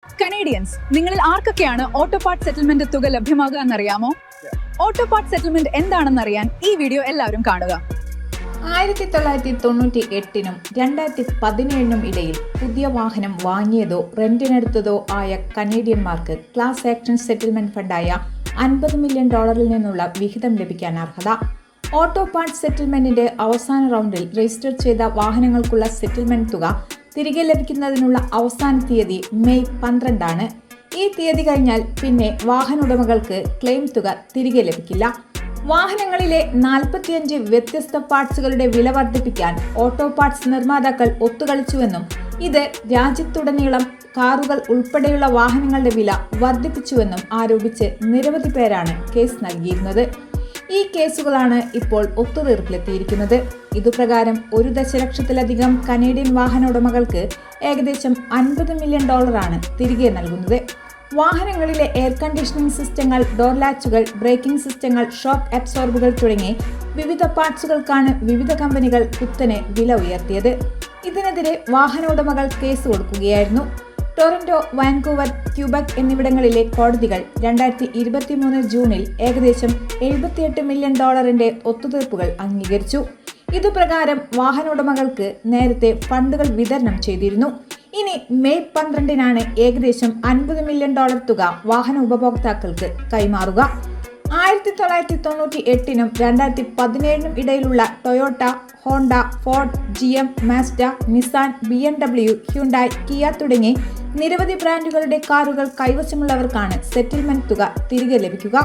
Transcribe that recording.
Canadians, നിങ്ങളിൽ ആർക്കൊക്കെയാണ് auto part settlement തുക ലഭ്യമാകുക എന്നറിയാമോ? ഓട്ടോ പാർട്ട് സെറ്റിൽമെന്റ് എന്താണെന്നറിയാൻ ഈ വീഡിയോ എല്ലാവരും കാണുക. 1998 2017 ഇടയിൽ പുതിയ വാഹനം വാങ്ങിയതോ റെന്റിനെടുത്തതോ ആയ കനേഡിയന്മാർക്ക് ക്ലാസ് ആക്ഷൻ സെറ്റിൽമെന്റ് ഫണ്ടായ $50 മില്യൺ നിന്നുള്ള വിഹിതം ലഭിക്കാൻ അർഹത. ഓട്ടോ പാർട്ട് സെറ്റിൽമെന്റിന്റെ അവസാന റൗണ്ടിൽ രജിസ്റ്റർ ചെയ്ത വാഹനങ്ങൾക്കുള്ള സെറ്റിൽമെന്റ് തുക തിരികെ ലഭിക്കുന്നതിനുള്ള അവസാന തീയതി മെയ് 12 ഈ തീയതി കഴിഞ്ഞാൽ പിന്നെ വാഹന ഉടമകൾക്ക് ക്ലെയിം തുക തിരികെ ലഭിക്കില്ല. വാഹനങ്ങളിലെ 45 വ്യത്യസ്ത പാർട്സുകളുടെ വില വർദ്ധിപ്പിക്കാൻ ഓട്ടോ പാർട്സ് നിർമ്മാതാക്കൾ ഒത്തുകളിച്ചുവെന്നും ഇത് രാജ്യത്തുടനീളം കാറുകൾ ഉൾപ്പെടെയുള്ള വാഹനങ്ങളുടെ വില വർദ്ധിപ്പിച്ചുവെന്നും ആരോപിച്ച് നിരവധി പേരാണ് കേസ് നൽകിയിരുന്നത്. ഈ കേസുകളാണ് ഇപ്പോൾ ഒത്തുതീർപ്പിലെത്തിയിരിക്കുന്നത്. ഇതുപ്രകാരം 1 ദശലക്ഷത്തിലധികം കനേഡിയൻ വാഹന ഉടമകൾക്ക് ഏകദേശം $50 മില്യൺ തിരികെ നൽകുന്നത്. വാഹനങ്ങളിലെ എയർ കണ്ടീഷനിംഗ് സിസ്റ്റങ്ങൾ, ഡോർ ലാച്ചുകൾ, ബ്രേക്കിംഗ് സിസ്റ്റങ്ങൾ, ഷോക്ക് അബ്സോർബുകൾ തുടങ്ങി വിവിധ പാർട്സുകൾക്കാണ് വിവിധ കമ്പനികൾ കുത്തനെ വില ഉയർത്തിയത്. ഇതിനെതിരെ വാഹന ഉടമകൾ കേസ് കൊടുക്കുകയായിരുന്നു. ടൊറന്റോ, വാൻകൂവർ, ക്യൂബക് എന്നിവിടങ്ങളിലെ കോടതികൾ 2023 ജൂണിൽ ഏകദേശം $78 മില്യൺ ഒത്തുതീർപ്പുകൾ അംഗീകരിച്ചു. ഇതുപ്രകാരം വാഹന ഉടമകൾക്ക് നേരത്തെ ഫണ്ടുകൾ വിതരണം ചെയ്തിരുന്നു. ഇനി മെയ് 12 ഏകദേശം $50 മില്യൺ തുക വാഹന ഉപഭോക്താക്കൾക്ക് കൈമാറുക. 1998 2017 ഇടയിലുള്ള Toyota, Honda, Ford, GM, Mazda, Nissan, BMW, Hyundai, Kia തുടങ്ങി നിരവധി ബ്രാൻഡുകളുടെ കാറുകൾ കൈവശമുള്ളവർക്കാണ് സെറ്റിൽമെന്റ് തുക തിരികെ ലഭിക്കുക.